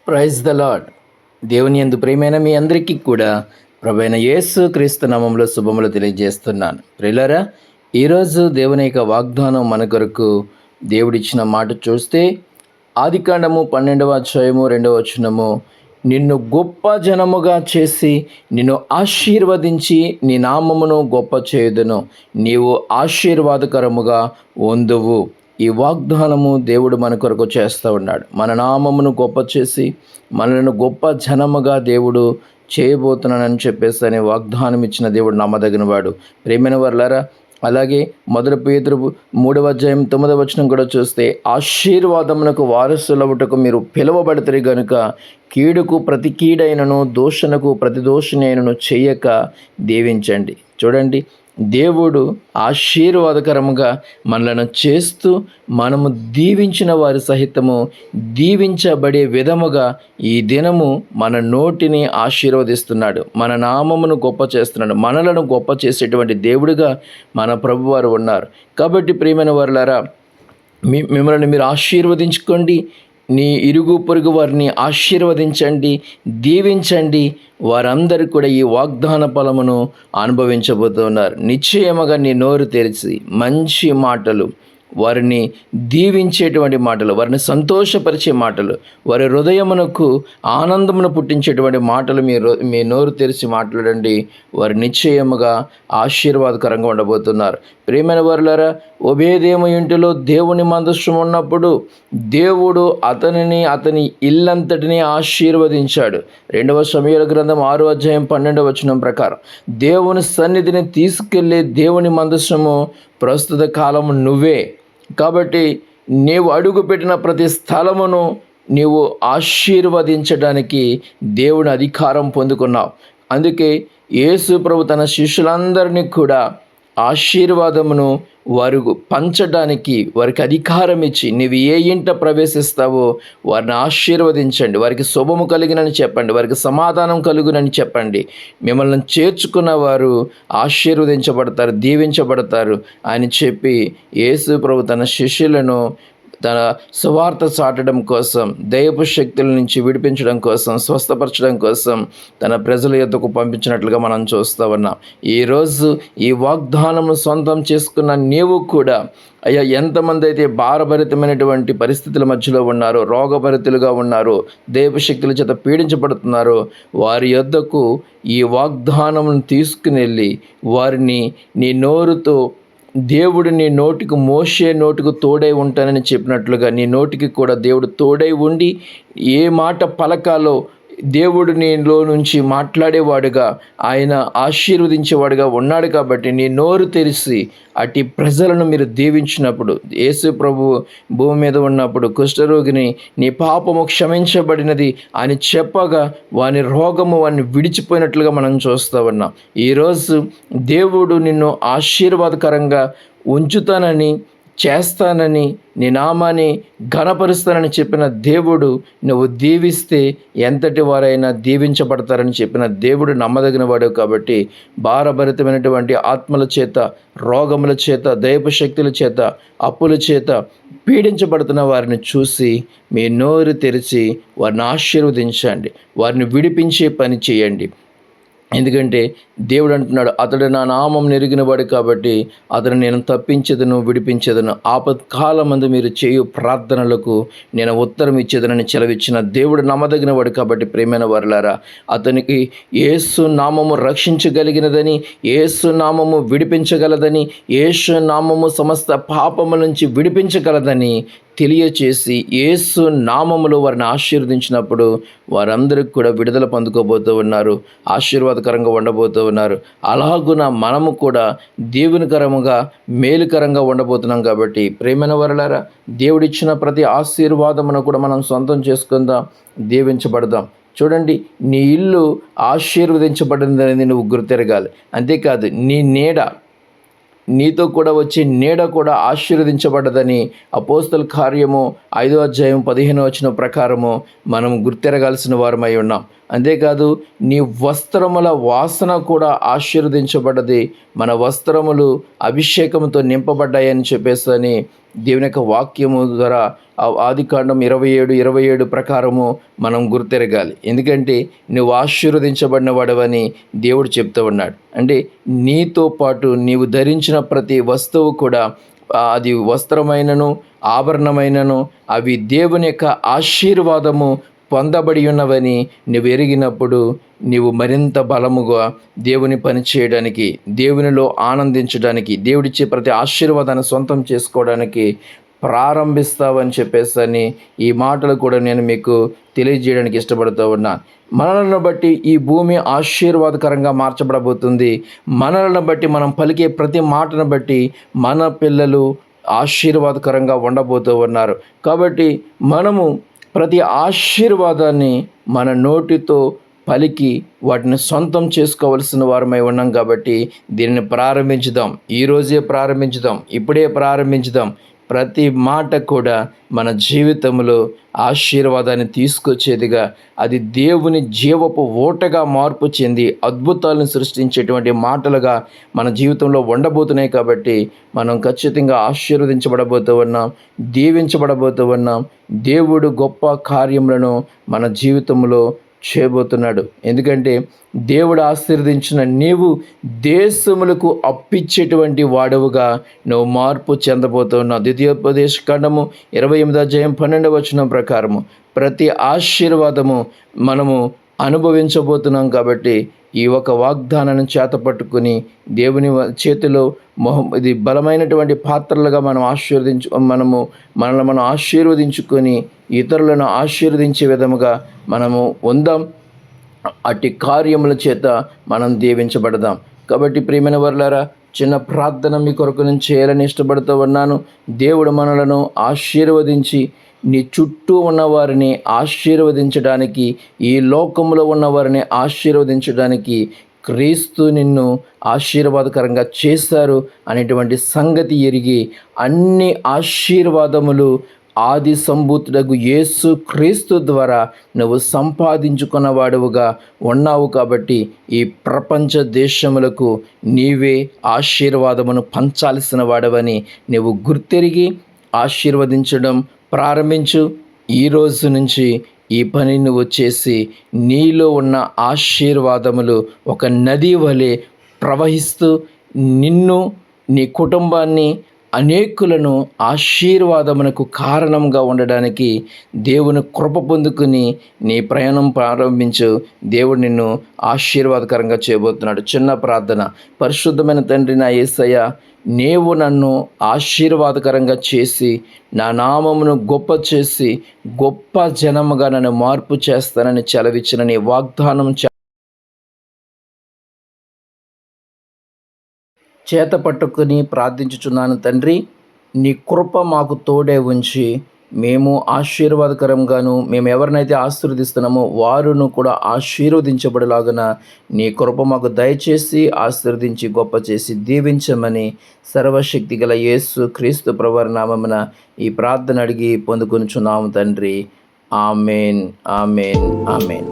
Praise the lord. దేవుని యందు ప్రియమైన మీ అందరికీ కూడా ప్రభువైన యేసు క్రీస్తు నామములో శుభములు తెలియజేస్తున్నాను. ప్రియులారా, ఈరోజు దేవుని యొక్క వాగ్దానం మన కొరకు దేవుడిచ్చిన మాట చూస్తే ఆదికాండము 12వ అధ్యాయము 2వ వచనము, నిన్ను గొప్ప జనముగా చేసి నిన్ను ఆశీర్వదించి నీ నామమును గొప్ప చేయుదును, నీవు ఆశీర్వాదకరముగా ఉందువు. ఈ వాగ్దానము దేవుడు మన కొరకు చేస్తూ ఉన్నాడు. మన నామమును గొప్ప చేసి మనలను గొప్ప జనముగా దేవుడు చేయబోతున్నానని చెప్పేసి అనే వాగ్దానం ఇచ్చిన దేవుడు నమ్మదగిన వాడు. ప్రియమైన వారులారా, అలాగే 1 పేతురు 3వ అధ్యాయం 9వ వచనం కూడా చూస్తే, ఆశీర్వాదమునకు వారసులవుటకు మీరు పిలువబడతారు గనుక కీడుకు ప్రతి కీడైనను దూషణకు ప్రతి దూషణైనను చేయక దీవించండి. చూడండి, దేవుడు ఆశీర్వాదకరముగా మనలను చేస్తూ మనము దీవించిన వారి సహితము దీవించబడే విధముగా ఈ దినము మన నోటిని ఆశీర్వదిస్తున్నాడు, మన నామమును గొప్ప చేస్తున్నాడు, మనలను గొప్ప చేసేటువంటి దేవుడిగా మన ప్రభువారు ఉన్నారు. కాబట్టి ప్రియమైన వారులారా, మిమ్మల్ని మీరు ఆశీర్వదించుకోండి, నీ ఇరుగు పొరుగు వారిని ఆశీర్వదించండి, దీవించండి. వారందరూ కూడా ఈ వాగ్దాన ఫలమును అనుభవించబోతున్నారు. నిశ్చయముగా నీ నోరు తెరిచి మంచి మాటలు, వారిని దీవించేటువంటి మాటలు, వారిని సంతోషపరిచే మాటలు, వారి హృదయమునకు ఆనందమును పుట్టించేటువంటి మాటలు మీ నోరు తెరిచి మాట్లాడండి. వారు నిశ్చయముగా ఆశీర్వాదకరంగా ఉండబోతున్నారు. ప్రియమైన వారులారా, ఒబేదేము ఇంటిలో దేవుని మందస్సు ఉన్నప్పుడు దేవుడు అతని ఇల్లంతటిని ఆశీర్వదించాడు. 2వ సమూయేలు గ్రంథం 6వ అధ్యాయం 12వ వచనం ప్రకారం, దేవుని సన్నిధిని తీసుకెళ్లే దేవుని మందస్సము ప్రస్తుత కాలము నువ్వే. కాబట్టి నీవు అడుగుపెట్టిన ప్రతి స్థలమును నీవు ఆశీర్వదించడానికి దేవుని అధికారం పొందుకున్నావు. అందుకే యేసు ప్రభు తన శిష్యులందరినీ కూడా ఆశీర్వాదమును వారు పంచడానికి వారికి అధికారం ఇచ్చి, నీవు ఏ ఇంట ప్రవేశిస్తావో వారిని ఆశీర్వదించండి, వారికి శుభము కలిగినని చెప్పండి, వారికి సమాధానం కలుగునని చెప్పండి. మిమ్మల్ని చేర్చుకున్న వారు ఆశీర్వదించబడతారు, దీవించబడతారు అని చెప్పి యేసు ప్రభు తన శిష్యులను తన సువార్త చాటడం కోసం, దైవపు శక్తుల నుంచి విడిపించడం కోసం, స్వస్థపరచడం కోసం తన ప్రజల యొద్దకు పంపించినట్లుగా మనం చూస్తూ ఉన్నాం. ఈరోజు ఈ వాగ్దానము సొంతం చేసుకున్న నీవు కూడా, అయ్యా, ఎంతమంది అయితే భారభరితమైనటువంటి పరిస్థితుల మధ్యలో ఉన్నారో, రోగభరితులుగా ఉన్నారో, దైవశక్తుల చేత పీడించబడుతున్నారో, వారి యొద్దకు ఈ వాగ్దానమును తీసుకుని వెళ్ళి వారిని నీ నోరుతో, దేవుడు నీ నోటికి మోషే నోటికి తోడై ఉంటానని చెప్పినట్లుగా నీ నోటికి కూడా దేవుడు తోడై ఉండి ఏ మాట పలకాలో దేవుడు నీలో నుంచి మాట్లాడేవాడుగా, ఆయన ఆశీర్వదించేవాడుగా ఉన్నాడు. కాబట్టి నీ నోరు తెరిచి అటు ప్రజలను మీరు దీవించినప్పుడు, యేసు ప్రభు భూమి మీద ఉన్నప్పుడు కుష్ఠరోగిని నీ పాపము క్షమించబడినది అని చెప్పగా వాని రోగము వాడిని విడిచిపోయినట్లుగా మనం చూస్తూ ఉన్నాం. ఈరోజు దేవుడు నిన్ను ఆశీర్వాదకరంగా ఉంచుతానని, చేస్తానని, నీ నామాన్ని ఘనపరుస్తానని చెప్పిన దేవుడు, నువ్వు దీవిస్తే ఎంతటి వారైనా దీవించబడతారని చెప్పిన దేవుడు నమ్మదగిన వాడు. కాబట్టి భారభరితమైనటువంటి ఆత్మల చేత, రోగముల చేత, దైవశక్తుల చేత, అప్పుల చేత పీడించబడుతున్న వారిని చూసి మీ నోరు తెరిచి వారిని ఆశీర్వదించండి, వారిని విడిపించే పని చేయండి. ఎందుకంటే దేవుడు అంటున్నాడు, అతడు నా నామం నెరిగినవాడు కాబట్టి అతను నేను తప్పించేదను, విడిపించేదను, ఆపత్కాలమందు మీరు చేయు ప్రార్థనలకు నేను ఉత్తరం ఇచ్చేదనని సెలవిచ్చిన దేవుడు నమ్మదగినవాడు. కాబట్టి ప్రియమైన వారులారా, అతనికి యేసు నామము రక్షించగలిగినదని, యేసు నామము విడిపించగలదని, యేసు నామము సమస్త పాపముల నుంచి విడిపించగలదని తెలియచేసి యేసు నామములో వారిని ఆశీర్వదించినప్పుడు వారందరికీ కూడా విడుదల పొందుకోబోతూ ఉన్నారు, ఆశీర్వాదకరంగా ఉండబోతూ ఉన్నారు. అలాగున మనము కూడా దేవునికరముగా, మేలుకరంగా ఉండబోతున్నాం. కాబట్టి ప్రియమైన వారలారా, దేవుడిచ్చిన ప్రతి ఆశీర్వాదమును కూడా మనం సొంతం చేసుకుందాం, దీవించబడదాం. చూడండి, నీ ఇల్లు ఆశీర్వదించబడిందనేది నువ్వు గుర్తెరగాలి. అంతేకాదు, నీ నీడ, నీతో కూడా వచ్చే నీడ కూడా ఆశీర్వదించబడ్డదని అపోస్తల కార్యము 5వ అధ్యాయం 15వ వచనం ప్రకారము మనం గుర్తెరగాల్సిన వారమై ఉన్నాం. అంతేకాదు నీ వస్త్రముల వాసన కూడా ఆశీర్వదించబడ్డది, మన వస్త్రములు అభిషేకంతో నింపబడ్డాయని చెప్పేసి దేవుని యొక్క వాక్యము ద్వారా ఆదికాండం 27:27 ప్రకారము మనం గుర్తెరగాలి. ఎందుకంటే నువ్వు ఆశీర్వదించబడిన వాడవని దేవుడు చెప్తూ ఉన్నాడు. అంటే నీతో పాటు నీవు ధరించిన ప్రతి వస్తువు కూడా, అది వస్త్రమైనను ఆభరణమైనను, అవి దేవుని యొక్క ఆశీర్వాదము పొందబడి ఉన్నవని నువ్వు ఎరిగినప్పుడు నీవు మరింత బలముగా దేవుని పని చేయడానికి, దేవునిలో ఆనందించడానికి, దేవుడిచ్చే ప్రతి ఆశీర్వాదాన్ని సొంతం చేసుకోవడానికి ప్రారంభిస్తావని చెప్పేసి ఈ మాటలు కూడా నేను మీకు తెలియజేయడానికి ఇష్టపడుతూ ఉన్నాను. మనలను బట్టి ఈ భూమి ఆశీర్వాదకరంగా మార్చబడబోతుంది. మనలను బట్టి, మనం పలికే ప్రతి మాటను బట్టి మన పిల్లలు ఆశీర్వాదకరంగా ఉండబోతూ ఉన్నారు. కాబట్టి మనము ప్రతి ఆశీర్వాదాన్ని మన నోటితో పలికి వాటిని సొంతం చేసుకోవలసిన వారమై ఉన్నాం. కాబట్టి దీనిని ప్రారంభించుదాం, ఈరోజే ప్రారంభించుదాం, ఇప్పుడే ప్రారంభించుదాం. ప్రతి మాట కూడా మన జీవితంలో ఆశీర్వాదాన్ని తీసుకొచ్చేదిగా, అది దేవుని జీవపు ఓటగా మార్పు చెంది అద్భుతాలను సృష్టించేటువంటి మాటలుగా మన జీవితంలో ఉండబోతున్నాయి. కాబట్టి మనం ఖచ్చితంగా ఆశీర్వదించబడబోతూ ఉన్నాం, దీవించబడబోతూ ఉన్నాం. దేవుడు గొప్ప కార్యములను మన జీవితంలో చేయబోతున్నాడు. ఎందుకంటే దేవుడు ఆశీర్వదించిన నీవు దేశములకు అప్పిచ్చేటువంటి వాడవుగా నువ్వు మార్పు చెందబోతున్నావు. ద్వితీయోపదేశ కాండము 28:12 ప్రకారము ప్రతి ఆశీర్వాదము మనము అనుభవించబోతున్నాం. కాబట్టి ఈ ఒక వాగ్దానాన్ని చేతపట్టుకుని దేవుని చేతిలో ఇది బలమైనటువంటి పాత్రలుగా మనల్ని మనం ఆశీర్వదించుకొని ఇతరులను ఆశీర్వదించే విధముగా మనము ఉందాం. అట్టి కార్యముల చేత మనం దీవించబడదాం. కాబట్టి ప్రియమైన వర్లారా, చిన్న ప్రార్థన మీ కొరకు నేను చేయాలని ఇష్టపడుతూ ఉన్నాను. దేవుడు మనలను ఆశీర్వదించి నీ చుట్టూ ఉన్నవారిని ఆశీర్వదించడానికి, ఈ లోకంలో ఉన్నవారిని ఆశీర్వదించడానికి క్రీస్తు నిన్ను ఆశీర్వాదకరంగా చేశారు అనేటువంటి సంగతి ఎరిగి అన్ని ఆశీర్వాదములు ఆది సంభూతుడగు యేసు క్రీస్తు ద్వారా నువ్వు సంపాదించుకున్నవాడుగా ఉన్నావు. కాబట్టి ఈ ప్రపంచ దేశములకు నీవే ఆశీర్వాదమును పంచాల్సిన వాడవని నువ్వు గుర్తెరిగి ఆశీర్వదించడం ప్రారంభించు. ఈరోజు నుంచి ఈ పని నువ్వు చేసి నీలో ఉన్న ఆశీర్వాదములు ఒక నది వలె ప్రవహిస్తూ నిన్ను, నీ కుటుంబాన్ని, అనేకులను ఆశీర్వాదమునకు కారణంగా ఉండడానికి దేవుని కృప పొందుకుని నీ ప్రయాణం ప్రారంభించు. దేవుడు నిన్ను ఆశీర్వాదకరంగా చేయబోతున్నాడు. చిన్న ప్రార్థన. పరిశుద్ధమైన తండ్రి, నా యేసయ్య, నీవు నన్ను ఆశీర్వాదకరంగా చేసి నా నామమును గొప్ప చేసి గొప్ప జనముగా నన్ను మార్పు చేస్తానని సెలవిచ్చిన నీ వాగ్దానం చేత పట్టుకుని ప్రార్థించుచున్నాను తండ్రి. నీ కృప మాకు తోడే ఉంచి మేము ఆశీర్వాదకరంగాను, మేము ఎవరినైతే ఆశీర్వదిస్తున్నామో వారును కూడా ఆశీర్వదించబడేలాగున నీ కృప మాకు దయచేసి ఆశీర్వదించి గొప్ప చేసి దీవించమని సర్వశక్తి గల యేసు క్రీస్తు ప్రభువారి నామమున ఈ ప్రార్థన అడిగి పొందుకొనుచున్నాము తండ్రి. Amen, amen, amen.